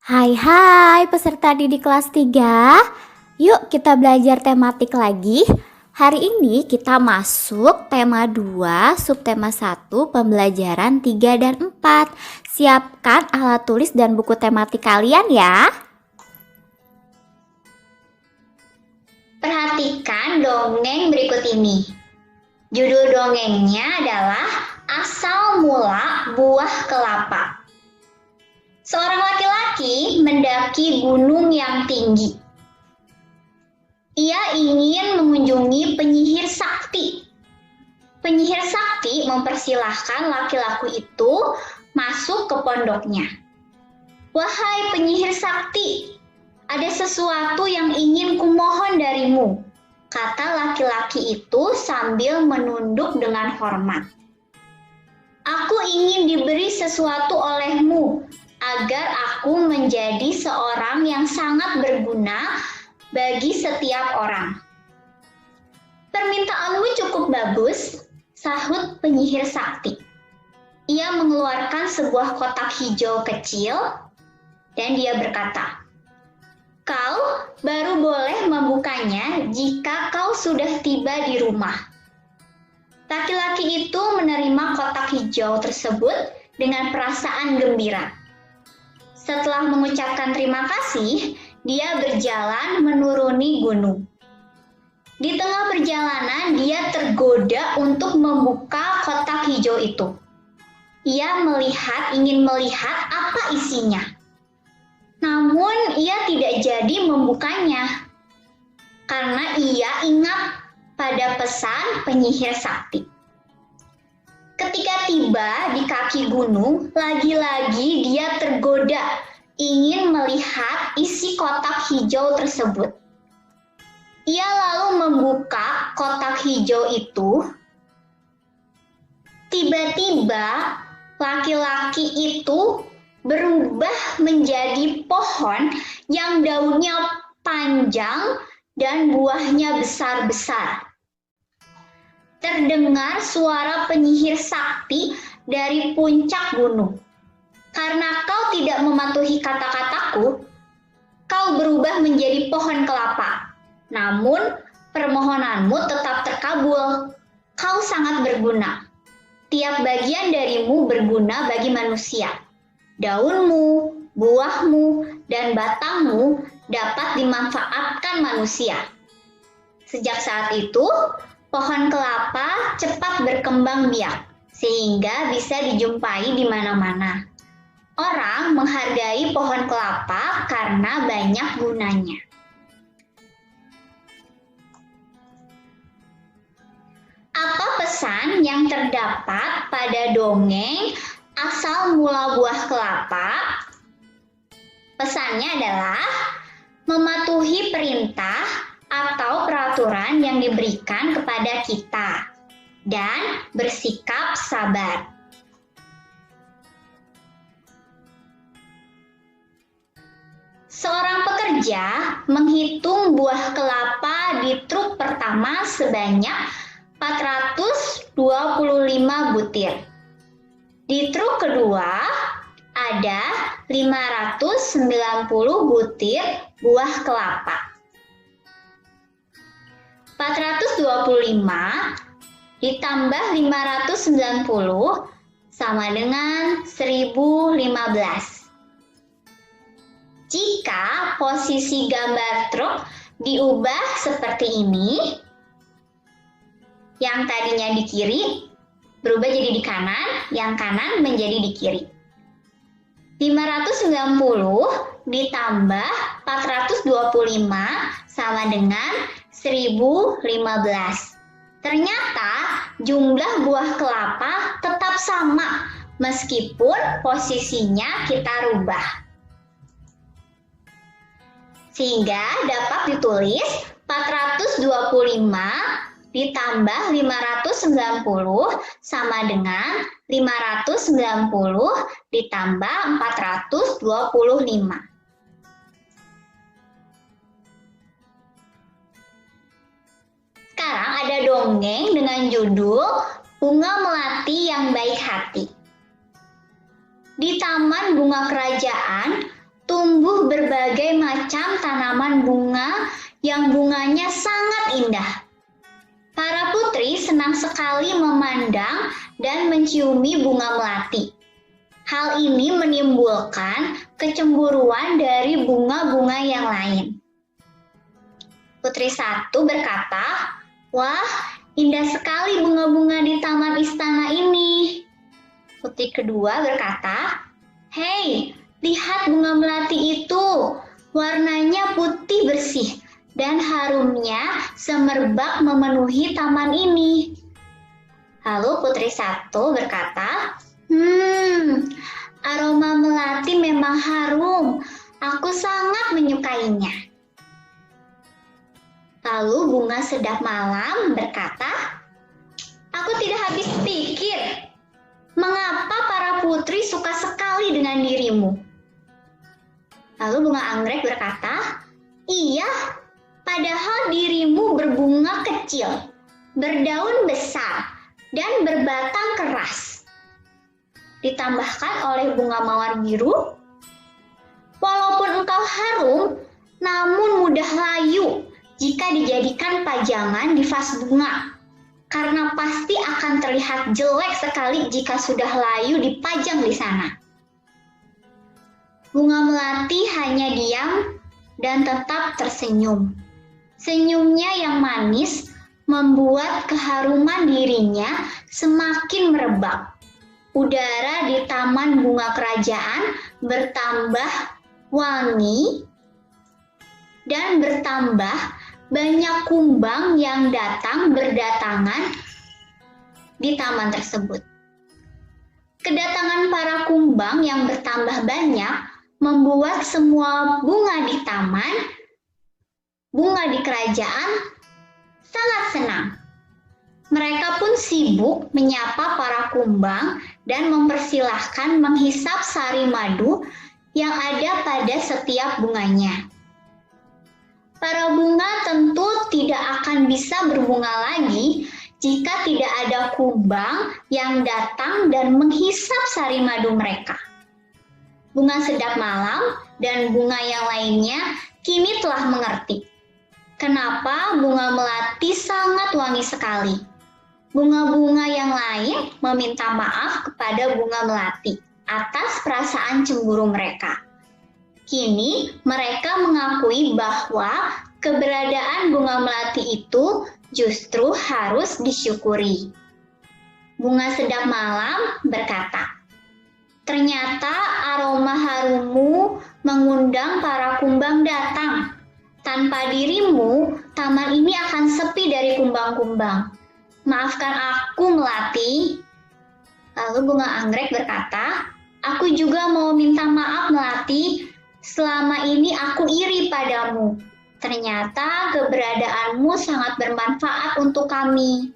Hai peserta didik kelas 3. Yuk kita belajar tematik lagi. Hari ini kita masuk tema 2, subtema 1, pembelajaran 3 dan 4. Siapkan alat tulis dan buku tematik kalian ya. Perhatikan dongeng berikut ini. Judul dongengnya adalah Asal Mula Buah Kelapa. Seorang laki-laki mendaki gunung yang tinggi. Ia ingin mengunjungi penyihir sakti. Penyihir sakti mempersilahkan laki-laki itu masuk ke pondoknya. "Wahai penyihir sakti, ada sesuatu yang ingin kumohon darimu," kata laki-laki itu sambil menunduk dengan hormat. "Aku ingin diberi sesuatu olehmu, agar aku menjadi seorang yang sangat berguna bagi setiap orang." "Permintaanmu cukup bagus," sahut penyihir sakti. Ia mengeluarkan sebuah kotak hijau kecil dan dia berkata, "Kau baru boleh membukanya jika kau sudah tiba di rumah." Laki-laki itu menerima kotak hijau tersebut dengan perasaan gembira. Setelah mengucapkan terima kasih, dia berjalan menuruni gunung. Di tengah perjalanan, dia tergoda untuk membuka kotak hijau itu. Ia ingin melihat apa isinya. Namun, ia tidak jadi membukanya karena ia ingat pada pesan penyihir sakti. Ketika tiba di kaki gunung, lagi-lagi dia tergoda ingin melihat isi kotak hijau tersebut. Ia lalu membuka kotak hijau itu. Tiba-tiba, laki-laki itu berubah menjadi pohon yang daunnya panjang dan buahnya besar-besar. Terdengar suara penyihir sakti dari puncak gunung. "Karena kau tidak mematuhi kata-kataku, kau berubah menjadi pohon kelapa. Namun, permohonanmu tetap terkabul. Kau sangat berguna. Tiap bagian darimu berguna bagi manusia. Daunmu, buahmu, dan batangmu dapat dimanfaatkan manusia." Sejak saat itu, pohon kelapa cepat berkembang biak, sehingga bisa dijumpai di mana-mana. Orang menghargai pohon kelapa karena banyak gunanya. Apa pesan yang terdapat pada dongeng Asal Mula Buah Kelapa? Pesannya adalah mematuhi perintah atau peraturan yang diberikan kepada kita dan bersikap sabar. Seorang pekerja menghitung buah kelapa di truk pertama sebanyak 425 butir. Di truk kedua ada 590 butir buah kelapa. 425 ditambah 590 sama dengan 1015. Jika posisi gambar truk diubah seperti ini, yang tadinya di kiri berubah jadi di kanan, yang kanan menjadi di kiri. 590 ditambah 425 sama dengan 1015. Ternyata jumlah buah kelapa tetap sama meskipun posisinya kita rubah. Sehingga dapat ditulis 425 ditambah 590 sama dengan 590 ditambah 425. Sekarang ada dongeng dengan judul Bunga Melati yang Baik Hati. Di taman bunga kerajaan, tumbuh berbagai macam tanaman bunga yang bunganya sangat indah. Para putri senang sekali memandang dan menciumi bunga melati. Hal ini menimbulkan kecemburuan dari bunga-bunga yang lain. Putri satu berkata, "Wah, indah sekali bunga-bunga di taman istana ini." Putri kedua berkata, "Hei, lihat bunga melati itu. Warnanya putih bersih dan harumnya semerbak memenuhi taman ini." Lalu putri satu berkata, aroma melati memang harum. Aku sangat menyukainya." Lalu bunga sedap malam berkata, "Aku tidak habis pikir, mengapa para putri suka sekali dengan dirimu?" Lalu bunga anggrek berkata, "Iya, padahal dirimu berbunga kecil, berdaun besar, dan berbatang keras." Ditambahkan oleh bunga mawar biru, "Walaupun engkau harum, namun mudah layu jika dijadikan pajangan di vas bunga, karena pasti akan terlihat jelek sekali jika sudah layu dipajang di sana." Bunga melati hanya diam dan tetap tersenyum. Senyumnya yang manis membuat keharuman dirinya semakin merebak. Udara di taman bunga kerajaan bertambah wangi dan bertambah banyak kumbang yang datang berdatangan di taman tersebut. Kedatangan para kumbang yang bertambah banyak membuat semua bunga di taman, bunga di kerajaan sangat senang. Mereka pun sibuk menyapa para kumbang dan mempersilahkan menghisap sari madu yang ada pada setiap bunganya. Para bunga tentu tidak akan bisa berbunga lagi jika tidak ada kumbang yang datang dan menghisap sari madu mereka. Bunga sedap malam dan bunga yang lainnya kini telah mengerti kenapa bunga melati sangat wangi sekali. Bunga-bunga yang lain meminta maaf kepada bunga melati atas perasaan cemburu mereka. Kini mereka mengakui bahwa keberadaan bunga melati itu justru harus disyukuri. Bunga sedap malam berkata, "Ternyata aroma harummu mengundang para kumbang datang. Tanpa dirimu, taman ini akan sepi dari kumbang-kumbang. Maafkan aku, Melati." Lalu bunga anggrek berkata, "Aku juga mau minta maaf, Melati. Selama ini aku iri padamu. Ternyata keberadaanmu sangat bermanfaat untuk kami."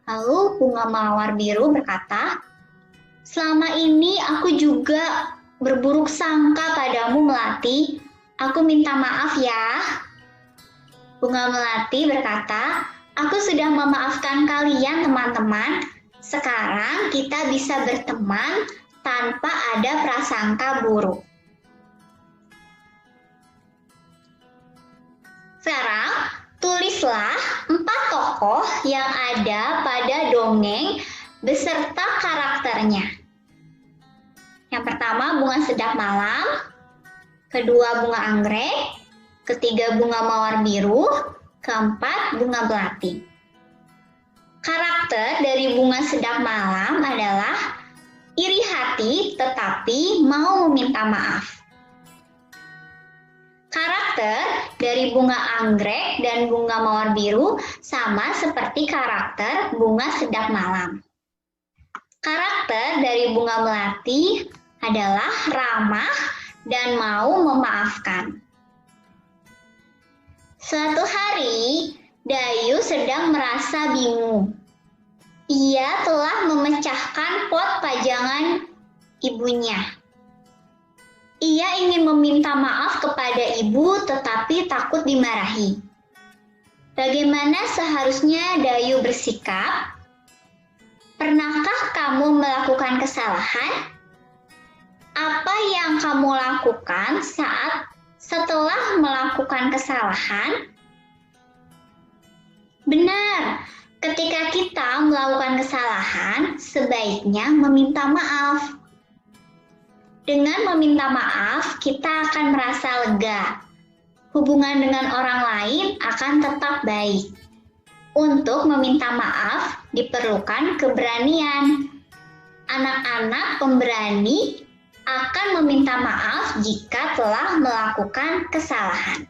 Lalu bunga mawar biru berkata, "Selama ini aku juga berburuk sangka padamu, Melati. Aku minta maaf ya." Bunga melati berkata, "Aku sudah memaafkan kalian, teman-teman. Sekarang kita bisa berteman tanpa ada prasangka buruk." Sekarang, tulislah 4 tokoh yang ada pada dongeng beserta karakternya. Yang pertama, bunga sedap malam. Kedua, bunga anggrek. Ketiga, bunga mawar biru. Keempat, bunga melati. Karakter dari bunga sedap malam adalah iri hati tetapi mau meminta maaf. Karakter dari bunga anggrek dan bunga mawar biru sama seperti karakter bunga sedap malam. Karakter dari bunga melati adalah ramah dan mau memaafkan. Suatu hari, Dayu sedang merasa bingung. Ia telah memecahkan pot pajangan ibunya. Ia ingin meminta maaf kepada ibu tetapi takut dimarahi. Bagaimana seharusnya Dayu bersikap? Pernahkah kamu melakukan kesalahan? Apa yang kamu lakukan setelah melakukan kesalahan? Benar, ketika kita melakukan kesalahan, sebaiknya meminta maaf. Dengan meminta maaf, kita akan merasa lega. Hubungan dengan orang lain akan tetap baik. Untuk meminta maaf, diperlukan keberanian. Anak-anak pemberani akan meminta maaf jika telah melakukan kesalahan.